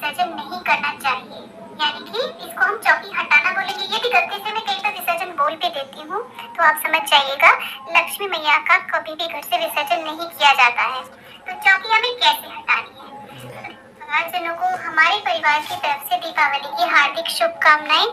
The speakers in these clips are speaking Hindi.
विसर्जन नहीं करना चाहिए, यानी कि इसको हम चौकी हटाना बोलेंगे। यदि गलती से मैं कहीं पर विसर्जन बोल भी देती हूँ तो आप समझ जाइएगा, लक्ष्मी मैया का कभी भी घर से विसर्जन नहीं किया जाता है। तो चौकी हमें कैसे हटानी है? परिवारजनों को हमारे परिवार की तरफ से दीपावली की हार्दिक शुभकामनाएं।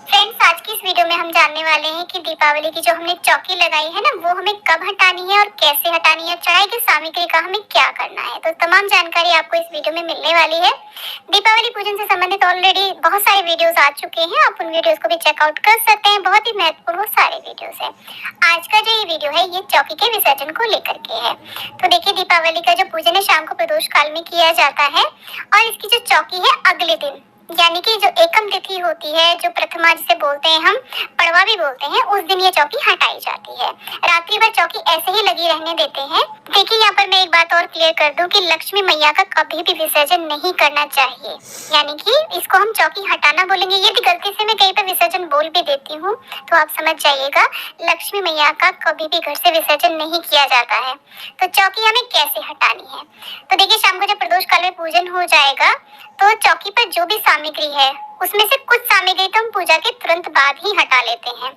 फ्रेंड्स, आज की इस वीडियो में हम जानने वाले हैं कि दीपावली की जो हमने चौकी लगाई है ना, वो हमें कब हटानी है और कैसे हटानी है, चढ़ाई की सामग्री का हमें क्या करना है। तो तमाम जानकारी आपको इस वीडियो में मिलने वाली है। दीपावली पूजन से संबंधित ऑलरेडी बहुत सारे वीडियोस आ चुके हैं, आप उन वीडियोस को भी चेकआउट कर सकते हैं। बहुत ही महत्वपूर्ण वो सारे वीडियोस हैं। आज का जो ये वीडियो है ये चौकी के विसर्जन को लेकर के है। तो देखिए, दीपावली का जो पूजन है शाम को प्रदोष काल में किया जाता है और इसकी जो चौकी है अगले दिन, यानी कि जो एकम तिथि होती है, जो प्रथमा जिसे बोलते हैं हम, पड़वा भी बोलते हैं, उस दिन ये चौकी हटाई जाती है। रात्रि भर चौकी ऐसे ही लगी रहने देते हैं। देखिए, यहाँ पर मैं एक बात और क्लियर कर दूं कि लक्ष्मी मैया का कभी भी विसर्जन नहीं करना चाहिए, यानी कि इसको हम चौकी हटाना बोलेंगे। यदि गलती से मैं कहीं पर विसर्जन बोल भी देती हूँ तो आप समझ जाइएगा, लक्ष्मी मैया का कभी भी घर से विसर्जन नहीं किया जाता है। तो चौकी हमें कैसे हटानी है? तो देखिए, शाम को जब प्रदोष काल में पूजन हो जाएगा तो चौकी पर जो भी सामग्री है उसमें से कुछ सामग्री तो हम पूजा के तुरंत बाद ही हटा लेते हैं,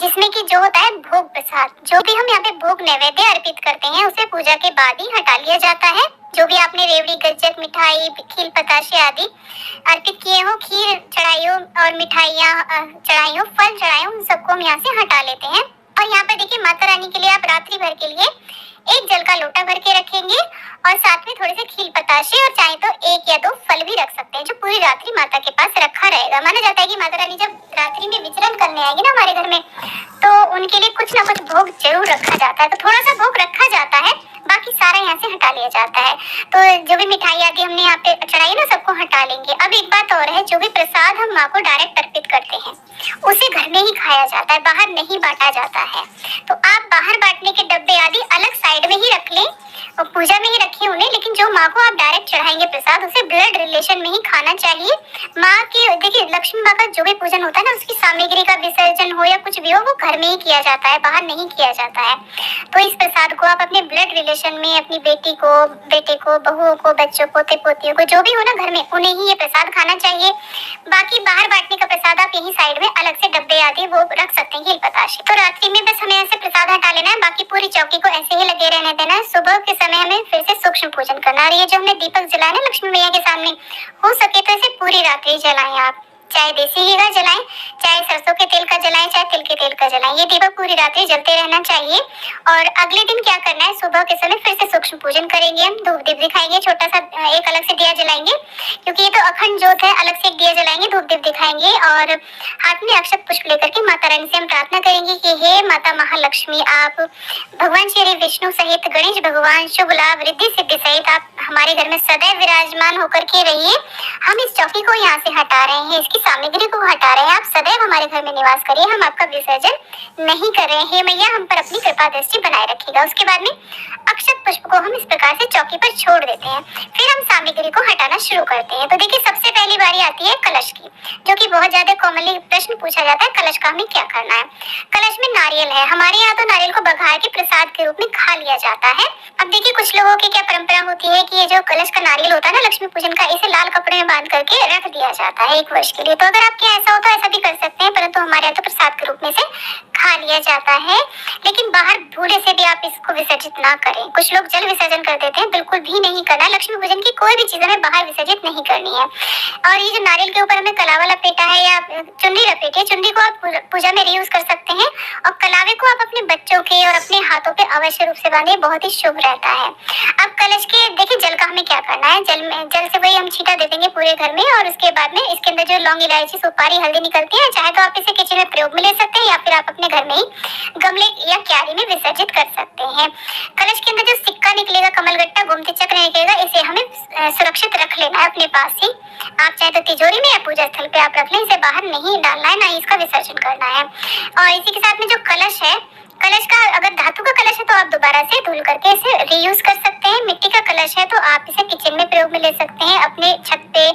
जिसमें कि जो होता है भोग प्रसाद, जो भी हम यहाँ पे भोग नैवेद्य अर्पित करते हैं उसे पूजा के बाद ही हटा लिया जाता है। जो भी आपने रेवड़ी, गज्जक, मिठाई, खील, बताशे आदि अर्पित किए हो, खीर चढ़ाई हो और मिठाइयाँ चढ़ाई हो, फल चढ़ाए हो, उन सबको हम यहाँ से हटा लेते हैं। और यहाँ पर देखिए, माता रानी के लिए आप रात्रि भर के लिए एक जल का लोटा भर के रखेंगे और साथ में थोड़े से खील, बताशे और चाहे तो एक या दो फल भी रख सकते हैं, जो पूरी रात्रि माता के पास रखा रहेगा। माना जाता है कि माता रानी जब रात्रि में विचरण करने आएगी ना हमारे घर में, तो उनके लिए कुछ ना कुछ भोग जरूर रखा जाता है। तो थोड़ा सा भोग रखा जाता है, बाकी सारा यहाँ से हटा लिया जाता है। तो जो भी मिठाई आदि हमने यहाँ पे चढ़ाई ना, सबको हटा लेंगे। अब एक बात और है, जो भी प्रसाद हम माँ को डायरेक्ट अर्पित करते हैं उसे घर में ही खाया जाता है, बाहर नहीं बांटा जाता है। तो आप बाहर बांटने के डब्बे आदि अलग साइड में ही रख लें और पूजा में ही रखिए उन्हें, लेकिन जो माँ को आप डायरेक्ट चढ़ाएंगे प्रसाद, उसे ब्लड रिलेशन में ही खाना चाहिए। माँ के देखिए, लक्ष्मी माँ का जो भी पूजन होता है ना, उसकी सामग्री का विसर्जन हो या कुछ भी हो, वो घर में ही किया जाता है, बाहर नहीं किया जाता है। तो इस प्रसाद को आप अपने ब्लड रिलेशन में अपनी बेटी को, बेटे को, बहुओं को, बच्चों, पोते पोतियों को, जो भी हो ना घर में, उन्हें ही ये प्रसाद खाना चाहिए। बाकी बाहर बांटने का प्रसाद आप यही साइड में अलग से डब्बे आदि वो रख सकते हैं, बताशे। तो रात्रि में बस हमें ऐसे प्रसाद हटा लेना है, बाकी पूरी चौकी को ऐसे ही लगे रहने देना है। सुबह के समय हमें फिर से सूक्ष्म पूजन करना है। ये जो हमने दीपक जलाया ना लक्ष्मी मैया के सामने, हो सके तो इसे पूरी रात्रि जलाएं आप, चाहे देसी घी का जलाएं, चाहे सरसों के तेल का जलाएं, चाहे तिल के तेल का जलाएं। ये दीपक पूरी रात्रि जलते रहना चाहिए। और अगले दिन क्या करना है, सुबह के समय फिर से सूक्ष्म पूजन करेंगे, हम धूप दीप दिखाएंगे, छोटा सा एक अलग से दिया जलाएंगे, क्योंकि ये तो अखंड ज्योत है, अलग से एक दिया जलाएंगे, धूप दीप दिखाएंगे और हाथ में अक्षत पुष्प लेकर के माता रानी से हम प्रार्थना करेंगे कि हे माता महालक्ष्मी, आप भगवान श्री विष्णु सहित गणेश भगवान शुभ लाभ रिद्धि सिद्धि सहित आप हमारे घर में सदैव विराजमान होकर के रहिए। हम इस चौकी को यहाँ से हटा रहे हैं, इसकी सामग्री को हटा रहे हैं, आप सदैव हमारे घर में निवास करिए, हम आपका विसर्जन नहीं कर रहे हैं। हे मैया, हम पर अपनी कृपा दृष्टि बनाए रखिएगा। उसके बाद में अक्षत पुष्प को हम इस प्रकार से चौकी पर छोड़ देते हैं, फिर हम सामग्री को हटाना शुरू करते हैं। तो देखिए, सबसे पहली बारी आती है कलश की, जो कि बहुत ज्यादा कॉमनली प्रश्न पूछा जाता है, कलश का हमें क्या करना है। कलश में नारियल है, हमारे यहाँ तो नारियल को बघार के प्रसाद के रूप में खा लिया जाता है। अब देखिए, कुछ लोगों की क्या परंपरा होती है कि ये जो कलश का नारियल होता है ना लक्ष्मी पूजन का, इसे लाल कपड़े में बांध करके रख दिया जाता है 1 वर्ष के लिए। तो अगर आपके ऐसा हो तो ऐसा भी कर सकते हैं, परंतु हमारे यहाँ तो प्रसाद के रूप में से खा लिया जाता है। लेकिन बाहर भूले से भी आप इसको विसर्जित ना करें। कुछ लोग जल विसर्जन कर देते हैं, बिल्कुल भी नहीं करना। लक्ष्मी पूजन की कोई भी चीज हमें बाहर विसर्जित नहीं करनी है। और ये जो नारियल के ऊपर हमें कलावा लपेटा है या चुनरी लपेटी है, चुनरी को आप पूजा में रीयूज कर सकते हैं और कलावे को आप अपने बच्चों के और अपने हाथों पे अवश्य रूप से बांधे, बहुत ही शुभ रहता है। अब कलश के देखिए, जल का हमें क्या करना है, जल से वही हम छींटा दे देंगे पूरे घर में और उसके बाद में इसके अंदर जो लौंग, इलायची, सुपारी, हल्दी निकलती है, चाहे तो आप इसे किचन में प्रयोग में ले सकते हैं या फिर आप अपने घर में ही गमले या क्यारी में विसर्जित कर सकते हैं। कलश के अंदर जो सिक्का निकलेगा, कमलगट्टा, गोमती चक्र निकलेगा, इसे हमें सुरक्षित रख लेना है अपने पास ही। आप चाहे तो तिजोरी में या पूजा स्थल पे आप रख लें, इसे बाहर नहीं डालना है, ना ही इसका विसर्जन करना है। और इसी के साथ में जो कलश है, कलश का अगर धातु का कलश है तो आप दोबारा से धुल करके इसे रीयूज कर सकते हैं। मिट्टी का कलश है तो आप इसे किचन में प्रयोग में ले सकते हैं, अपने छत पे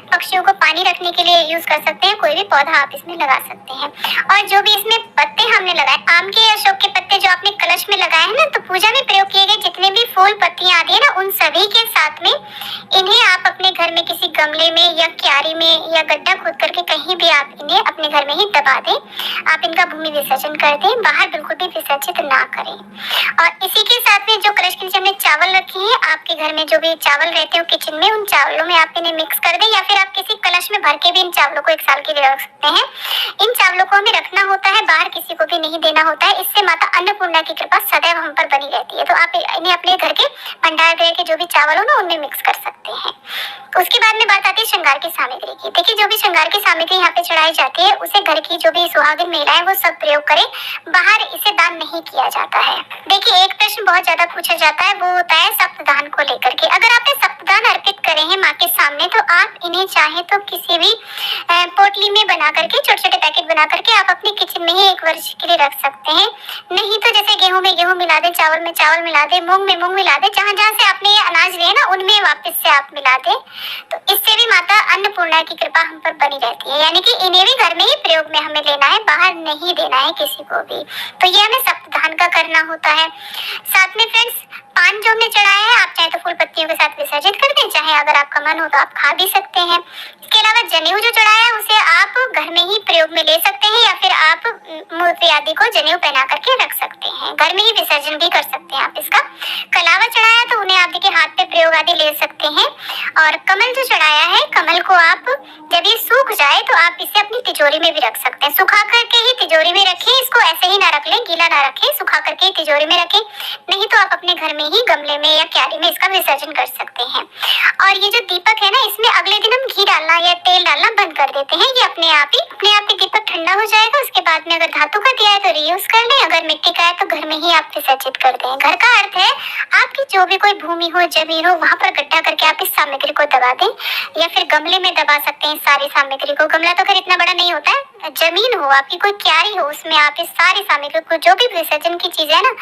पक्षियों को पानी रखने के लिए यूज कर सकते हैं, कोई भी पौधा आप इसमें लगा सकते हैं। और जो भी इसमें पत्ते हमने लगाए, आम के या अशोक के पत्ते जो आपने कलश में लगाए हैं ना, तो पूजा में प्रयोग किए गए जितने भी फूल पत्तियां आती है ना, उन सभी के साथ में इन्हें आप अपने घर में किसी गमले में या क्यारी में या गड्ढा खोद करके कहीं भी आप इन्हें अपने घर में ही दबा दें। आप इनका भूमि विसर्जन कर दें, बाहर बिल्कुल भी विसर्जित ना करें। और इसी के साथ में जो कलश के नीचे हमने चावल रखे हैं, आपके घर में जो भी चावल रहते हो किचन में, उन चावलों में आप इन्हें मिक्स कर दें, या फिर आप किसी कलश में भर के भी इन चावलों को 1 साल के लिए रख सकते हैं। इन चावलों को हमें रखना होता है, बाहर किसी को भी नहीं देना होता है। इससे माता अन्नपूर्णा की कृपा सदैव हम पर बनी रहती है। तो आप इन्हें अपने घर के भंडार गृह के जो भी चावल हो ना, उनमें मिक्स कर सकते हैं। उसके बाद में बात आती है श्रृंगार की सामग्री की। देखिए, जो भी श्रृंगार की सामग्री यहाँ पे चढ़ाई जाती है, उसे घर की जो भी सुहागिन महिलाएं वो सब प्रयोग करें, बाहर इसे दान नहीं किया जाता है। देखिए, एक प्रश्न बहुत ज्यादा पूछा जाता है, वो होता है सप्तदान को लेकर के। अगर आपने सप्तदान अर्पित करे हैं माँ के सामने, तो आप इन्हें चाहे तो किसी भी पोटली में बना करके, छोटे छोटे पैकेट बना करके आप अपने किचन में ही 1 वर्ष के लिए रख सकते हैं। नहीं तो जैसे गेहूं में गेहूं मिला दे, चावल में चावल मिला दे, मूंग में मूंग मिला दे, जहाँ जहाँ से आपने ये अनाज लिए ना, उनमें वापस से आप मिला दे। तो इससे भी माता अन्नपूर्णा की कृपा हम पर बनी रहती है। यानी कि इन्हें भी घर में ही प्रयोग में हमें लेना है, बाहर नहीं देना है किसी को भी। तो ये हमें सप्तदान का करना होता है। साथ में फ्रेंड्स, पान जो हमने चढ़ाया है, आप चाहे तो फूल पत्तियों के साथ विसर्जित कर दें, चाहे अगर आपका मन हो तो आप खा भी सकते हैं। इसके अलावा जनेऊ जो चढ़ाया है, उसे आप घर में ही प्रयोग में ले सकते हैं, या फिर आप मूर्ति आदि को जनेऊ पहना करके रख सकते हैं, घर में ही विसर्जन भी कर सकते हैं आप इसका। कलावा चढ़ाया तो उन्हें आप देखिए हाथ पे प्रयोग आदि ले सकते हैं। और कमल जो चढ़ाया है, कमल को आप जब ये सूख जाए तो आप इसे अपनी तिजोरी में भी रख सकते हैं। सुखा करके ही तिजोरी में रखें, इसको ऐसे ही ना रख लें, गीला ना रखें, सुखा करके ही तिजोरी में रखें। नहीं तो आप अपने घर में ही गमले में या क्यारी में इसका विसर्जन कर सकते हैं। और ये जो दीपक है ना, इसमें अगले दिन हम घी डालना या तेल डालना बंद कर देते हैं। ये अपने आप ही दीपक ठंडा हो जाएगा। उसके बाद में अगर धातु का दिया है तो रीयूज कर लें, अगर मिट्टी का है तो घर में ही आप विसर्जित कर दें। घर का अर्थ है आपकी जो भी कोई भूमि हो, जमीन हो, वहां पर गड्ढा करके आप इस सामग्री को दबा दें, या फिर गमले में दबा सकते हैं सारी सामग्री को। गमला तो खैर इतना बड़ा नहीं होता है, जमीन हो आपकी, कोई क्यारी हो, उसमें आप इस सारी सामग्री को, जो भी विसर्जन की चीज है ना,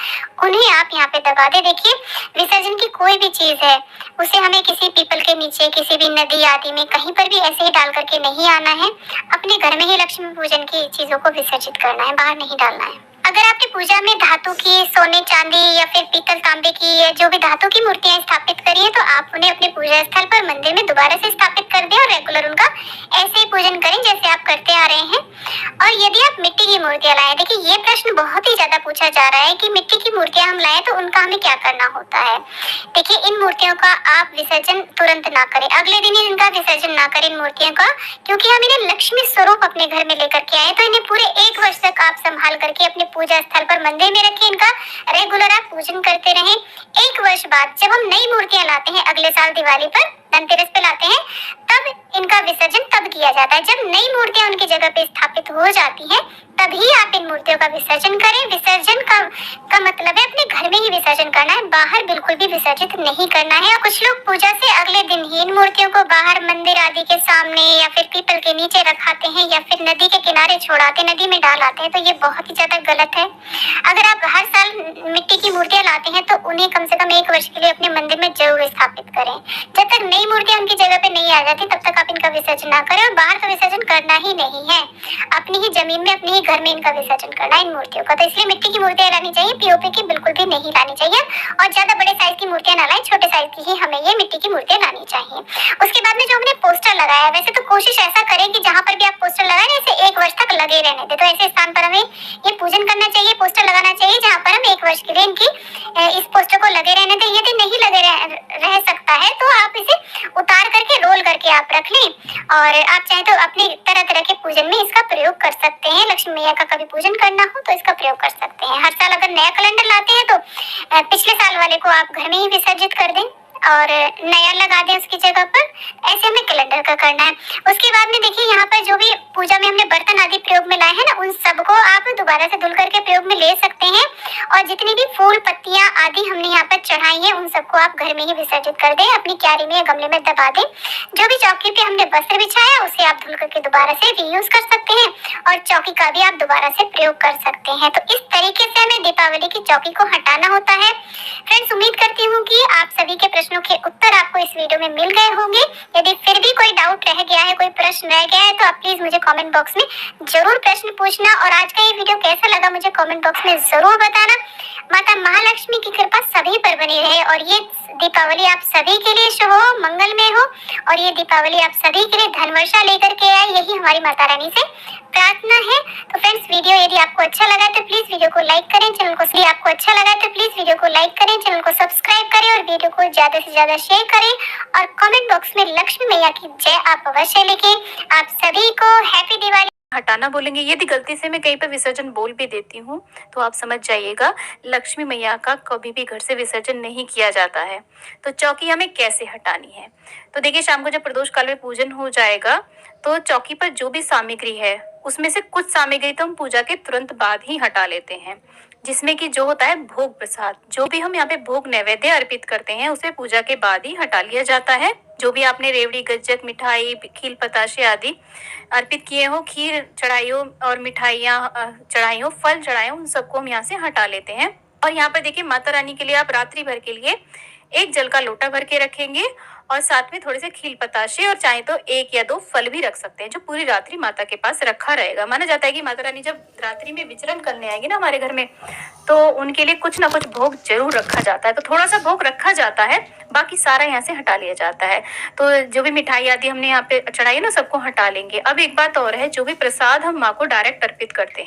उन्हें आप यहाँ पे दबा दे। देखिए, विसर्जन की कोई भी चीज है, उसे हमें किसी पीपल के नीचे, किसी भी नदी आदि में, कहीं पर भी ऐसे ही डाल करके नहीं आना है। अपने घर में ही लक्ष्मी पूजन की चीजों को विसर्जित करना है, बाहर नहीं डालना है। अगर आपने पूजा में धातु की, सोने चांदी या फिर पीतल तांबे की जो भी धातु की मूर्तियां स्थापित करी है, तो आप उन्हें अपने पूजा स्थल पर मंदिर में दोबारा से स्थापित कर दें और रेगुलर उनका ऐसे ही पूजन करें जैसे आप करते आ रहे हैं। और यदि आप मिट्टी की मूर्तियां लाए, देखिए ये प्रश्न बहुत ही ज्यादा पूछा जा रहा है कि मिट्टी की मूर्तियां हम लाए तो उनका हमें क्या करना होता है। देखिए, इन मूर्तियों का आप विसर्जन तुरंत ना करें, अगले दिन ही इनका विसर्जन ना करें इन मूर्तियों का, क्योंकि हम इन्हें लक्ष्मी स्वरूप अपने घर में लेकर के आए। तो इन्हें पूरे 1 वर्ष तक आप संभाल करके अपने पूजा स्थल पर मंदिर में रखें, इनका रेगुलर आप पूजन करते रहें। 1 वर्ष बाद जब हम नई मूर्तियां लाते हैं, अगले साल दिवाली पर, धनतेरस पे लाते हैं, तब इनका विसर्जन तब किया जाता है। जब नई मूर्तियां उनकी जगह पे स्थापित हो जाती हैं, तभी आप इन मूर्तियों का विसर्जन करें। विसर्जन का मतलब है अपने घर में ही विसर्जन करना है, बाहर बिल्कुल भी विसर्जित नहीं करना है। और कुछ लोग पूजा से अगले दिन ही इन मूर्तियों को बाहर मंदिर आदि के सामने या फिर पीपल के नीचे रखाते हैं, या फिर नदी के किनारे छोड़ाते, नदी में डाल आते हैं। तो ये बहुत ही ज्यादा गलत है। अगर आप हर साल मिट्टी की मूर्तियां लाते हैं, तो उन्हें कम से कम 1 वर्ष के लिए अपने मंदिर में जरूर स्थापित करें। जब तक नई मूर्तियां उनकी जगह पे नहीं आ जाती, तब तक आप इनका विसर्जन ना करें। और बाहर का विसर्जन करना ही नहीं है, अपनी ही जमीन में, अपने ही घर में इनका विसर्जन करना है इन मूर्तियों का। तो इसलिए मिट्टी की मूर्तियां लानी चाहिए, पीओपी की बिल्कुल भी नहीं लानी चाहिए। और ज्यादा बड़े साइज की मूर्तियां ना लाएं, छोटे साइज की ही हमें ये मिट्टी की मूर्तियां लानी चाहिए। उसके बाद में जो हमने पोस्टर लगाया है, वैसे तो कोशिश ऐसा करें कि जहाँ पर भी आप पोस्टर लगाएं, इसे 1 वर्ष तक लगे रहने दें। तो ऐसे स्थान पर हमें ये पूजन करना चाहिए, पोस्टर लगाना चाहिए, जहाँ पर हम 1 वर्ष के लिए इनकी इस पोस्टर को लगे रहने दें। यदि नहीं लगे रह सकता है, तो आप इसे उतार करके, रोल करके आप रख लें। और आप चाहे तो अपने तरह तरह के पूजन में इसका प्रयोग कर सकते हैं। लक्ष्मी मैया का कभी पूजन करना हो तो इसका प्रयोग कर सकते हैं। हर साल अगर नया कैलेंडर लाते हैं, तो पिछले साल वाले को आप घर में ही विसर्जित कर दें और नया लगा दें उसकी जगह पर। ऐसे हमें कैलेंडर कलर का करना है। उसके बाद में देखिए यहाँ पर जो भी पूजा में हमने बर्तन आदि प्रयोग में लाए हैं ना, उन सबको आप दोबारा से धुल करके प्रयोग में ले सकते हैं। और जितनी भी फूल पत्तियां आदि हमने यहाँ पर चढ़ाई है, उन सबको आप घर में ही विसर्जित कर दें, अपनी क्यारी में या गमले में दबा दें। जो भी चौकी पे हमने वस्त्र बिछाया उसे आप धुल करके दोबारा से रीयूज कर सकते हैं और चौकी का भी आप दोबारा से प्रयोग कर सकते हैं। तो इस तरीके से हमें दीपावली की चौकी को हटाना होता है। फ्रेंड्स, उम्मीद करती हूँ कि आप सभी के प्रश्नों के उत्तर आपको इस वीडियो में मिल गए होंगे। यदि फिर भी कोई डाउट रह गया है, कोई प्रश्न रह गया है, तो आप प्लीज मुझे कमेंट बॉक्स में जरूर प्रश्न पूछना। और आज का ये वीडियो कैसा लगा मुझे कमेंट बॉक्स में जरूर बताना। माता महालक्ष्मी की कृपा सभी पर बनी रहे और ये दीपावली आप सभी के लिए शुभ हो, मंगलमय हो और ये दीपावली आप सभी के लिए धन वर्षा लेकर के आए, यही हमारी माता रानी से प्रार्थना है। तो फ्रेंड्स, वीडियो यदि आपको अच्छा लगा तो प्लीज वीडियो को लाइक करें, चैनल को सब्सक्राइब करें और वीडियो को ज्यादा से ज्यादा शेयर करें और कमेंट बॉक्स में लक्ष्मी मैया की जय आप अवश्य लिखें। आप सभी को हैप्पी दिवाली। हटाना बोलेंगे। यदि गलती से मैं कहीं पर विसर्जन बोल भी देती हूँ तो आप समझ जाइएगा, लक्ष्मी मैया का कभी भी घर से विसर्जन नहीं किया जाता है। तो चौकी हमें कैसे हटानी है, तो देखिए शाम को जब प्रदोष काल में पूजन हो जाएगा तो चौकी पर जो भी सामग्री है उसमें से कुछ सामग्री तो हम पूजा के तुरंत बाद ही हटा लेते हैं, जिसमें कि जो होता है भोग प्रसाद, जो भी हम यहाँ पे भोग नैवेद्य अर्पित करते हैं उसे पूजा के बाद ही हटा लिया जाता है। जो भी आपने रेवड़ी, गज्जक, मिठाई, खील, पताशे आदि अर्पित किए हो, खीर चढ़ाई हो और मिठाइयाँ चढ़ाई हो, फल चढ़ाए हो, उन सबको हम यहाँ से हटा लेते हैं। और यहाँ पर देखिए माता रानी के लिए आप रात्रि भर के लिए एक जल का लोटा भर के रखेंगे और साथ में थोड़े से खील पताशे और चाहे तो 1 या 2 फल भी रख सकते हैं, जो पूरी रात्रि माता के पास रखा रहेगा। माना जाता है कि माता रानी जब रात्रि में विचरण करने आएगी ना हमारे घर में, तो उनके लिए कुछ ना कुछ भोग जरूर रखा जाता है। तो थोड़ा सा भोग रखा जाता है, बाकी सारा यहाँ से हटा लिया जाता है। तो जो भी मिठाई आदि हमने यहाँ पे चढ़ाई ना, सबको हटा लेंगे। अब एक बात और है, जो भी प्रसाद हम माँ को डायरेक्ट अर्पित करते हैं